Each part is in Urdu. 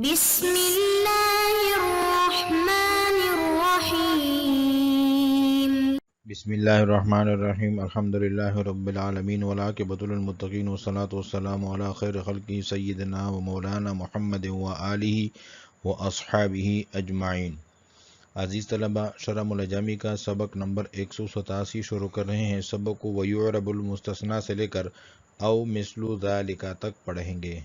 بسم الله الرحمن الرحيم. بسم الله الرحمن الرحيم. الحمد لله رب العالمين والعاقبة للمتقين والصلاة والسلام على خير خلقه سيدنا ومولانا محمد وآلہ واصحابہ اجمعین. عزیز طلبہ، شرح ملجامی کا سبق نمبر 187 شروع کر رہے ہیں. سبق کو ویعرب المستثنی سے لے کر او مثل ذالک تک پڑھیں گے.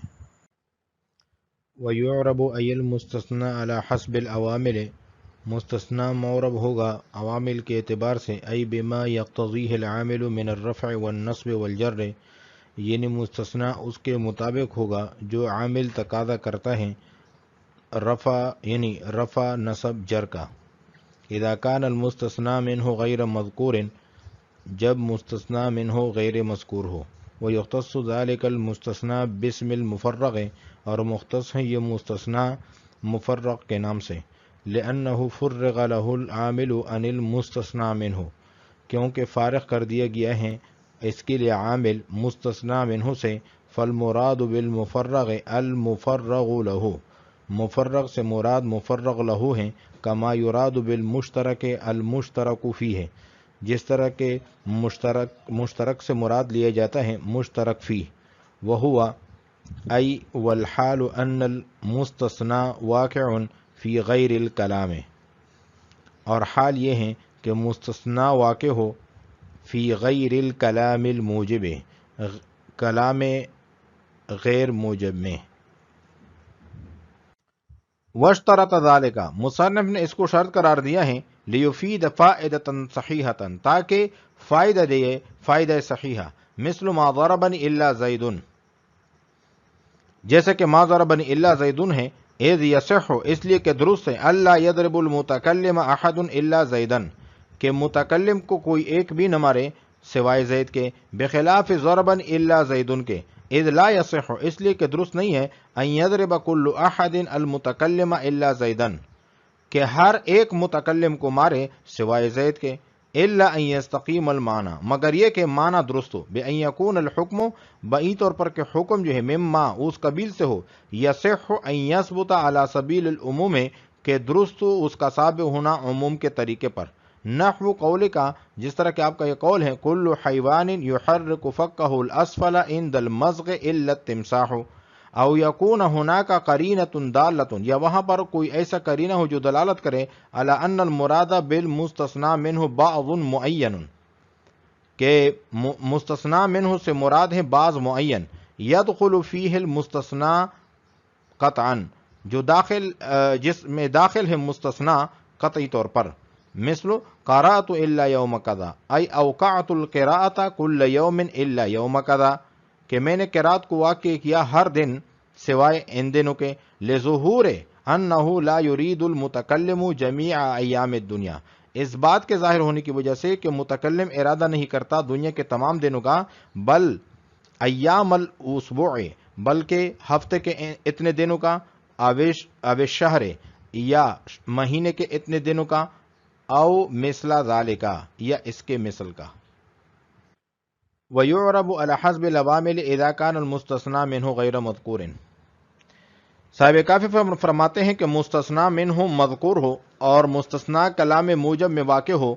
ویعرب ای المستثنی علی حسب العوامل، مستثنی معرب ہوگا عوامل کے اعتبار سے. ای بما یقتضیہ العامل من الرفع والنصب والجر، یعنی مستثنی اس کے مطابق ہوگا جو عامل تقاضا کرتا ہے رفع، یعنی رفع نصب جر کا. اذا کان المستثنی منہ غیر مذکور، جب مستثنی منہ غیر مذکور ہو. ویختص ذلک المستثنی باسم المفرغ، اور مختص ہے یہ مستثنی مفرغ کے نام سے. لأنہ فرغ لہ العامل عن المستثنی منہ، کیونکہ فارغ کر دیا گیا ہے اس کے لیے عامل مستثنی منہ سے. فالمراد بالمفرغ المفرغ لہ، مفرغ سے مراد مفرغ لہ ہے. کما یراد بالمشترک المشترک فیہ، جس طرح کے مشترک سے مراد لیا جاتا ہے مشترک فیہ. وہو ای والحال ان المستثنی واقع فی غیر الکلام، اور حال یہ ہے کہ مستثنی واقع ہو فی غیر الکلام الموجب، کلام غیر موجب میں. واشترط ذالک، مصنف نے اس کو شرط قرار دیا ہے لیفید فائدۃ صحیحۃ، تاکہ فائدہ دے فائدہ صحیحہ. مثل ما ضربنی الا زید، جیسے کہ ما ضربنی الا زید ہے. اذ یصح، اس لیے کہ درست ہے. اللہ یضرب المتکلم احد الا زیدا، کہ متکلم کو کوئی ایک بھی نہ مارے سوائے زید کے. بخلاف ضربن الا زید کے. اذ لا یصح، اس لیے کہ درست نہیں ہے. ان یضرب کل احد المتکلم الا زیدا، کہ ہر ایک متکلم کو مارے سوائے زید کے. الا ان یستقیم المعنی، مگر یہ کہ معنی درست ہو. بان یکون الحکم، بئی طور پر کہ حکم جو ہے مما اس قبیل سے ہو. یصح ان یثبت علی سبیل العموم، کہ درست ہو اس کا ثابت ہونا عموم کے طریقے پر. نحو قول کا، جس طرح کہ آپ کا یہ قول ہے کل حیوان یحرک فکہ الاسفل عند المضغ الا التمساح. او یکون ہناک قرینۃ دالۃ، یا وہاں پر کوئی ایسا قرینہ ہو جو دلالت کرے علی ان المراد بالمستثنی منہ بعض معین، کہ مستثنی منہ سے مراد ہے بعض معین. یدخل فیہ المستثنی قطعا، جو جس میں داخل ہے مستثنی قطعی طور پر. مثل قرأت الا یوم کذا، ای اوقعت القراءۃ کل یوم الا یوم کذا، کہ میں نے قرات کو واقع کیا ہر دن سوائے ان دنوں کے. لظہور انہ لا یرید المتکلم جمیع ایام الدنیا، اس بات کے ظاہر ہونے کی وجہ سے کہ متکلم ارادہ نہیں کرتا دنیا کے تمام دنوں کا. بل ایام الاسبوع، بلکہ ہفتے کے اتنے دنوں کا. اوش شہر، یا مہینے کے اتنے دنوں کا. او مثل ذالک، یا اس کے مثل کا. وَيُعْرَبُ عَلَى حَسْبِ الْعَوَامِلِ إِذَا كَانَ الْمُسْتَثْنَى مِنْهُ غَيْرَ مَذْكُورٍ. صاحب کافی فرماتے ہیں کہ مستثنی منہ مذکور ہو اور مستثنی کلام موجب میں واقع ہو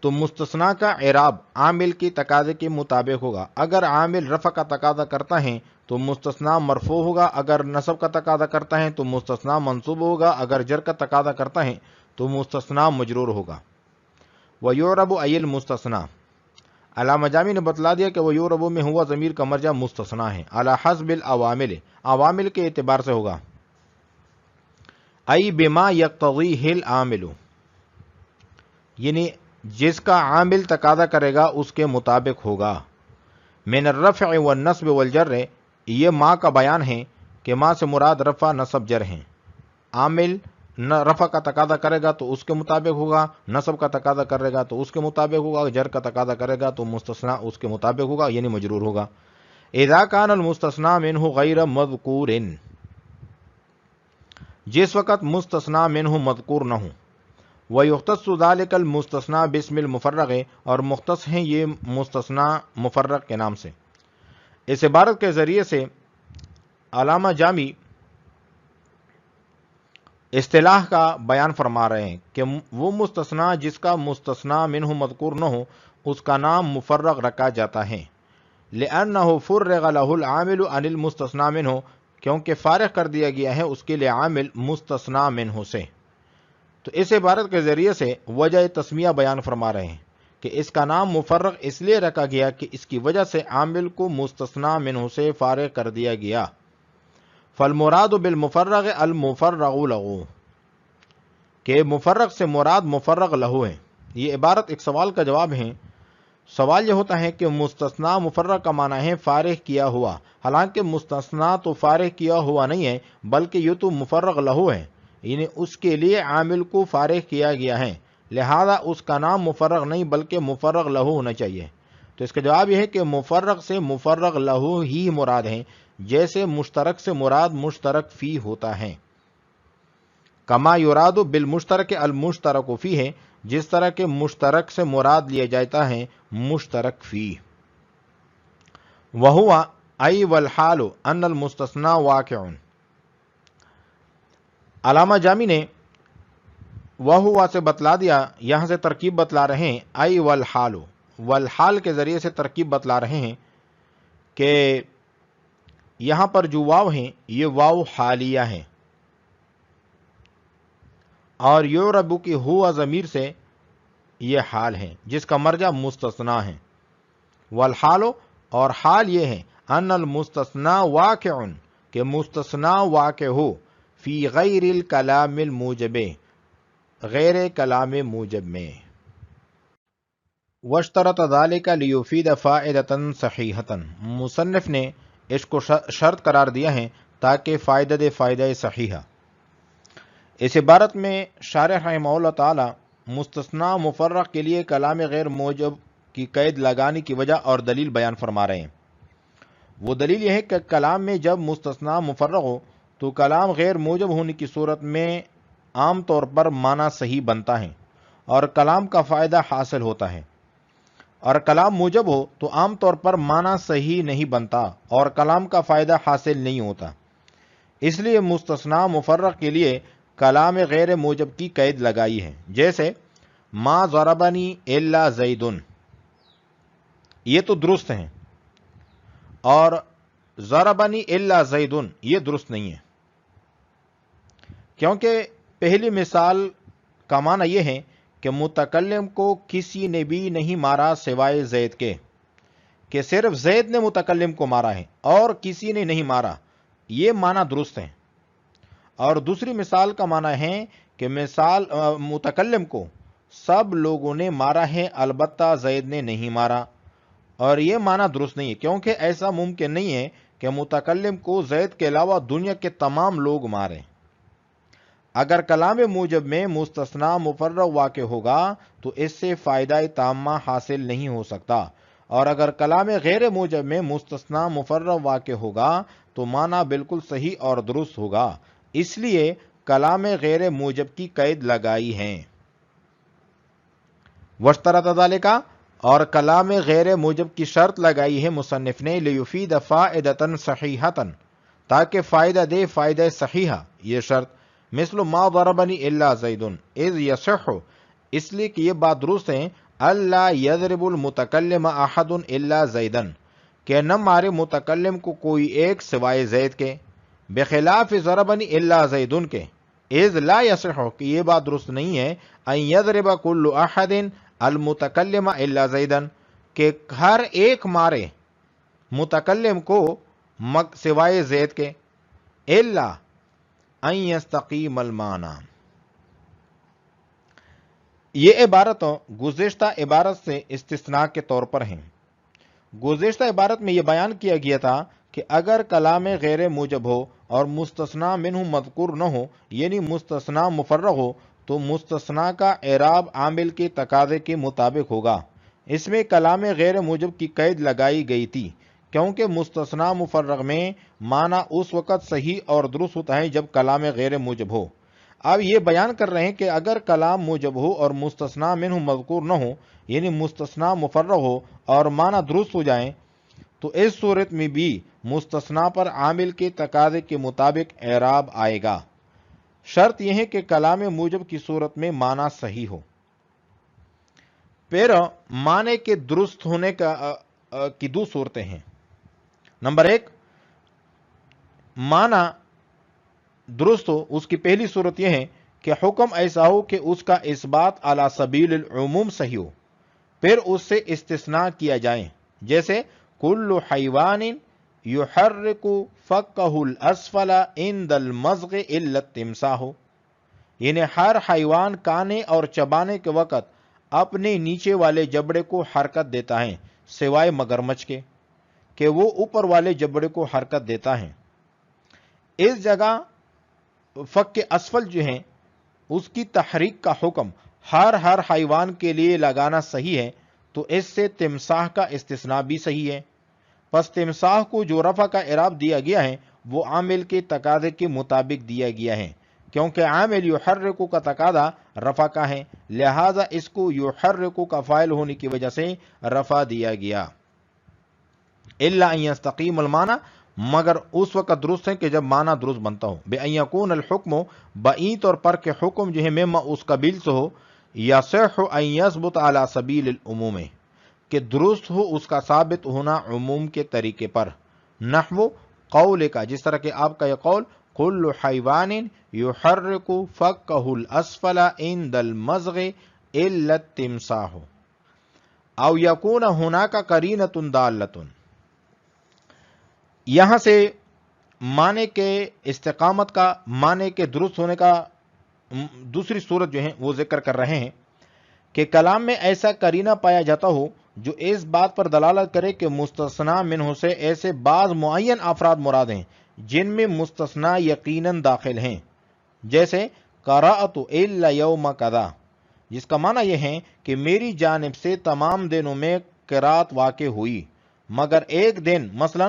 تو مستثنی کا اعراب عامل کی تقاضے کے مطابق ہوگا. اگر عامل رفع کا تقاضا کرتا ہے تو مستثنی مرفوع ہوگا. اگر نصب کا تقاضا کرتا ہے تو مستثنی منصوب ہوگا. اگر جر کا تقاضا کرتا ہے تو مستثنی مجرور ہوگا. وَيُعْرَبُ أَيِ الْمُسْتَثْنَى، علامہ جامی نے بتلا دیا کہ وَيُعْرَبُ میں ہوا ضمیر کا مرجع مستثنی ہے. علی حسب العوامل، عوامل کے اعتبار سے ہوگا. ای بما یقتضیہ العامل، یعنی جس کا عامل تقاضا کرے گا اس کے مطابق ہوگا. من الرفع والنصب والجر، یہ ما کا بیان ہے کہ ما سے مراد رفع نصب جر ہیں. عامل رفع کا تقاضا کرے گا تو اس کے مطابق ہوگا، نصب کا تقاضا کرے گا تو اس کے مطابق ہوگا، جر کا تقاضا کرے گا تو مستثنی اس کے مطابق ہوگا، یعنی مجرور ہوگا. اذا کان المستثنی منہ غیر مذکور، جس وقت مستثنی منہ مذکور نہ ہو. ویختص ذلک المستثنی باسم المفرغ، اور مختص ہیں یہ مستثنی مفرغ کے نام سے. اس عبارت کے ذریعے سے علامہ جامی اصطلاح کا بیان فرما رہے ہیں کہ وہ مستثنا جس کا مستثنا منہ مذکور نہ ہو اس کا نام مفرغ رکھا جاتا ہے، لأنه فرغ له العامل عن المستثنا منہ، کیونکہ فارغ کر دیا گیا ہے اس کے لیے عامل مستثنا منہ سے۔ تو اس عبارت کے ذریعے سے وجہ تسمیہ بیان فرما رہے ہیں کہ اس کا نام مفرغ اس لیے رکھا گیا کہ اس کی وجہ سے عامل کو مستثنا منہ سے فارغ کر دیا گیا۔ فالمراد بالمفرغ المفرغ لہو، کہ مفرغ سے مراد مفرغ لہو ہے۔ یہ عبارت ایک سوال کا جواب ہے۔ سوال یہ ہوتا ہے کہ مستثنا مفرغ کا معنی ہے فارغ کیا ہوا، حالانکہ مستثنا تو فارغ کیا ہوا نہیں ہے بلکہ یہ تو مفرغ لہو ہے، یعنی اس کے لیے عامل کو فارغ کیا گیا ہے، لہذا اس کا نام مفرغ نہیں بلکہ مفرغ لہو ہونا چاہیے۔ تو اس کا جواب یہ ہے کہ مفرغ سے مفرغ لہو ہی مراد ہے، جیسے مشترک سے مراد مشترک فی ہوتا ہے۔ کما یراد بالمشترک المشترک فی ہے، جس طرح کے مشترک سے مراد لیا جاتا ہے مشترک فی۔ وہوا ای والحال ان المستثنى واقع۔ علامہ جامی نے وہوا سے بتلا دیا، یہاں سے ترکیب بتلا رہے ہیں ای والحال، والحال کے ذریعے سے ترکیب بتلا رہے ہیں کہ یہاں پر جو واو ہیں یہ واو حالیہ ہیں، اور یوربو کی ہوا ضمیر سے یہ حال ہے جس کا مرجع مستثنا ہے۔ والحال، اور حال یہ ہے ان المستثنا واقع، کہ مستثنا واقع ہو فی غیر الکلام الموجب، غیر کلام موجب میں۔ واشترط ذلك لیفید فائدۃ صحیحۃ، مصنف نے اس کو شرط قرار دیا ہے تاکہ فائدہ دے فائدہ صحیحہ۔ اس عبارت میں شارح رحمہ اللہ تعالی مستثنا مفرغ کے لیے کلام غیر موجب کی قید لگانے کی وجہ اور دلیل بیان فرما رہے ہیں۔ وہ دلیل یہ ہے کہ کلام میں جب مستثنا مفرغ ہو تو کلام غیر موجب ہونے کی صورت میں عام طور پر معنی صحیح بنتا ہے اور کلام کا فائدہ حاصل ہوتا ہے، اور کلام موجب ہو تو عام طور پر معنی صحیح نہیں بنتا اور کلام کا فائدہ حاصل نہیں ہوتا۔ اس لیے مستثنا مفرغ کے لیے کلام غیر موجب کی قید لگائی ہے، جیسے ما ضربنی الا زیدن، یہ تو درست ہیں، اور ضربنی الا زیدن یہ درست نہیں ہے، کیونکہ پہلی مثال کا معنی یہ ہے کہ متکلم کو کسی نے بھی نہیں مارا سوائے زید کے، کہ صرف زید نے متکلم کو مارا ہے اور کسی نے نہیں مارا، یہ معنی درست ہے۔ اور دوسری مثال کا معنی ہے کہ متکلم کو سب لوگوں نے مارا ہے البتہ زید نے نہیں مارا، اور یہ معنی درست نہیں ہے، کیونکہ ایسا ممکن نہیں ہے کہ متکلم کو زید کے علاوہ دنیا کے تمام لوگ ماریں۔ اگر کلام موجب میں مستثنا مفرغ واقع ہوگا تو اس سے فائدہ تامہ حاصل نہیں ہو سکتا، اور اگر کلام غیر موجب میں مستثنا مفرغ واقع ہوگا تو معنی بالکل صحیح اور درست ہوگا، اس لیے کلام غیر موجب کی قید لگائی ہے۔ واشترط ذالک، اور کلام غیر موجب کی شرط لگائی ہے مصنف نے لیفید فائدۃ صحیحۃ، تاکہ فائدہ دے فائدہ صحیحہ۔ یہ شرط مثل ما ضربنی الا زید اذ یصح، اس لیے کہ یہ بات درست ہے اللہ یضرب المتکلم احد الا زیدا، کہ نہ مارے متکلم کو کوئی ایک سوائے زید کے، بخلاف ضربنی الا زید کے، اذ لا یصح، کہ یہ بات درست نہیں ہے ان یضرب کل احد المتکلم الا زیدا، کہ ہر ایک مارے متکلم کو سوائے زید کے، الا ان یستقیم المعنی۔ یہ عبارت گزشتہ عبارت سے استثناء کے طور پر ہیں۔ گزشتہ عبارت میں یہ بیان کیا گیا تھا کہ اگر کلام غیر موجب ہو اور مستثنا منہ مذکور نہ ہو، یعنی مستثنا مفرغ ہو، تو مستثنا کا اعراب عامل کے تقاضے کے مطابق ہوگا۔ اس میں کلام غیر موجب کی قید لگائی گئی تھی، کیونکہ مستثنا مفرغ میں معنی اس وقت صحیح اور درست ہوتا ہے جب کلام غیر موجب ہو۔ اب یہ بیان کر رہے ہیں کہ اگر کلام موجب ہو اور مستثنا منہ مذکور نہ ہو، یعنی مستثنا مفرغ ہو اور معنی درست ہو جائیں، تو اس صورت میں بھی مستثنا پر عامل کے تقاضے کے مطابق اعراب آئے گا۔ شرط یہ ہے کہ کلام موجب کی صورت میں معنی صحیح ہو. پھر معنی کے درست ہونے کی دو صورتیں ہیں. نمبر ایک، معنی درست ہو، اس کی پہلی صورت یہ ہے کہ حکم ایسا ہو کہ اس کا اثبات علی سبیل العموم صحیح ہو، پھر اس سے استثناء کیا جائے، جیسے کل حیوان یحرک فکہ الاسفل عند المضغ الا التمساح، یعنی ہر حیوان کانے اور چبانے کے وقت اپنے نیچے والے جبڑے کو حرکت دیتا ہے سوائے مگرمچھ کے کہ وہ اوپر والے جبڑے کو حرکت دیتا ہے. اس جگہ فک کے اسفل جو ہیں اس کی تحریک کا حکم ہر حیوان کے لیے لگانا صحیح ہے، تو اس سے تمساح کا استثناء بھی صحیح ہے. پس تمساح کو جو رفع کا اعراب دیا گیا ہے وہ عامل کے تقاضے کے مطابق دیا گیا ہے، کیونکہ عامل یحرکو کا تقاضا رفع کا ہے، لہذا اس کو یحرکو کا فاعل ہونے کی وجہ سے رفع دیا گیا. الا ان یستقیم المعنی، مگر اس وقت درست ہے کہ جب معنی درست بنتا ہو. بے ان یکون الحکم، بعین طور پر کہ حکم جو ہے مما اس قبیل سے ہو، یصح ان یثبت علی سبیل العموم، کہ درست ہو اس کا ثابت ہونا عموم کے طریقے پر. نحو قول کا، جس طرح کہ آپ کا یہ قول کل حیوان یحرک فکہ الاسفل عند المضغ الا التمساح، او یکون ہناک قرینۃ دالۃ. یہاں سے معنی کے استقامت کا، معنی کے درست ہونے کا دوسری صورت جو ہے وہ ذکر کر رہے ہیں کہ کلام میں ایسا قرینہ پایا جاتا ہو جو اس بات پر دلالت کرے کہ مستثنی منہ سے ایسے بعض معین افراد مراد ہیں جن میں مستثنی یقیناً داخل ہیں، جیسے قرأت الا یوم کذا، جس کا معنی یہ ہے کہ میری جانب سے تمام دنوں میں قرات واقع ہوئی مگر ایک دن مثلا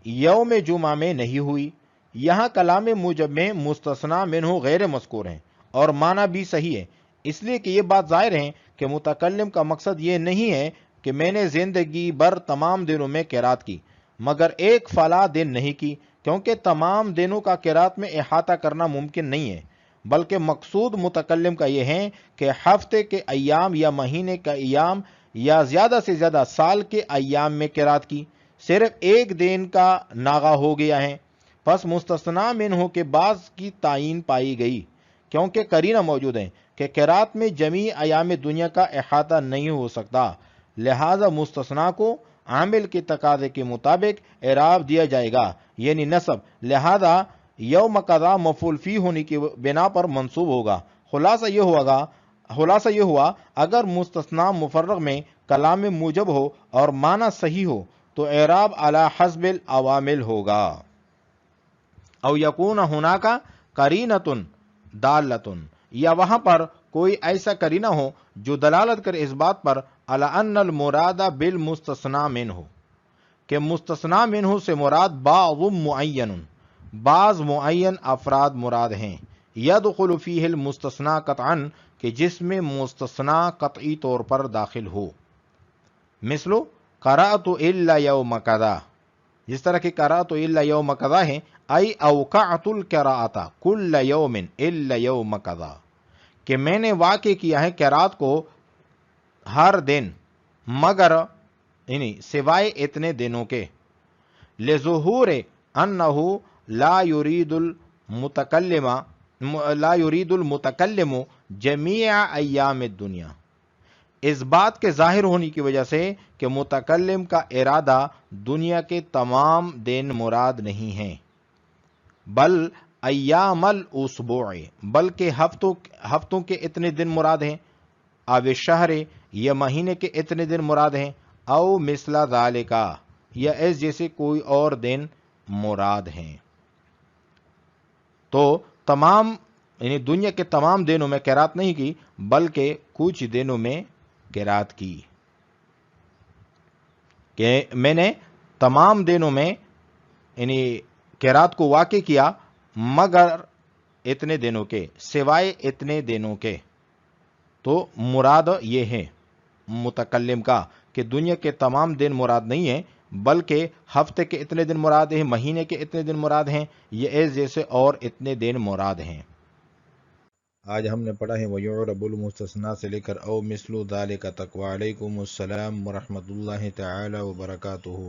یوم جمعہ میں نہیں ہوئی. یہاں کلام موجب میں مستثنی منہ غیر مذکور ہیں اور معنی بھی صحیح ہے، اس لیے کہ یہ بات ظاہر ہے کہ متکلم کا مقصد یہ نہیں ہے کہ میں نے زندگی بھر تمام دنوں میں قرات کی مگر ایک فلاں دن نہیں کی، کیونکہ تمام دنوں کا قرات میں احاطہ کرنا ممکن نہیں ہے، بلکہ مقصود متکلم کا یہ ہے کہ ہفتے کے ایام یا مہینے کا ایام یا زیادہ سے زیادہ سال کے ایام میں قرات کی، صرف ایک دن کا ناغہ ہو گیا ہے. پس مستثنی منہ کے بعض کی تعین پائی گئی، کیونکہ قرینہ موجود ہے کہ قرات میں جمیع ایام دنیا کا احاطہ نہیں ہو سکتا، لہذا مستثنی کو عامل کے تقاضے کے مطابق اعراب دیا جائے گا، یعنی نصب، لہذا یوم قضا مفعول فی ہونے کی بنا پر منصوب ہوگا. خلاصہ یہ ہوا اگر مستثنی مفرغ میں کلام موجب ہو اور معنی صحیح ہو تو اعراب علی حسب العوامل ہوگا. او یکون ہناک قرینۃ دالۃ، یا وہاں پر کوئی ایسا قرینہ ہو جو دلالت کرے اس بات پر علی ان المراد بالمستثنی منہ، کہ مستثنی منہ سے مراد بعض معین، بعض معین افراد مراد ہیں، یدخل فیہ المستثنی قطعا، کہ جس میں مستثنی قطعی طور پر داخل ہو. مثلو قرأت الا یوم کذا، جس طرح کہ قرأت الا یوم کذا ہے، ای اوقعت القراءۃ کل یوم الا یوم کذا، کہ میں نے واقع کیا ہے قرات کو ہر دن مگر یعنی سوائے اتنے دنوں کے. لظہور انہ لا یرید المتکلم جمیع ایام الدنیا، اس بات کے ظاہر ہونے کی وجہ سے کہ متکلم کا ارادہ دنیا کے تمام دن مراد نہیں ہیں، بل ایام الاسبوع، بلکہ ہفتوں کے اتنے دن مراد ہیں، او شہر، یا مہینے کے اتنے دن مراد ہیں، او مثل ذالک، یا اس جیسے کوئی اور دن مراد ہیں. تو تمام یعنی دنیا کے تمام دنوں میں قرات نہیں کی بلکہ کچھ دنوں میں قرات کی، کہ میں نے تمام دنوں میں یعنی قرات کو واقع کیا مگر اتنے دنوں کے، سوائے اتنے دنوں کے. تو مراد یہ ہے متکلم کا کہ دنیا کے تمام دن مراد نہیں ہیں بلکہ ہفتے کے اتنے دن مراد ہیں، مہینے کے اتنے دن مراد ہیں، یہ ایس جیسے اور اتنے دن مراد ہیں. آج ہم نے پڑھا ہے وَيُعْرَبُ الْمُسْتَثْنَى سے لے کر او مثل ذَلِكَ تک۔ وعلیکم السلام ورحمۃ اللہ تعالی وبرکاتہ۔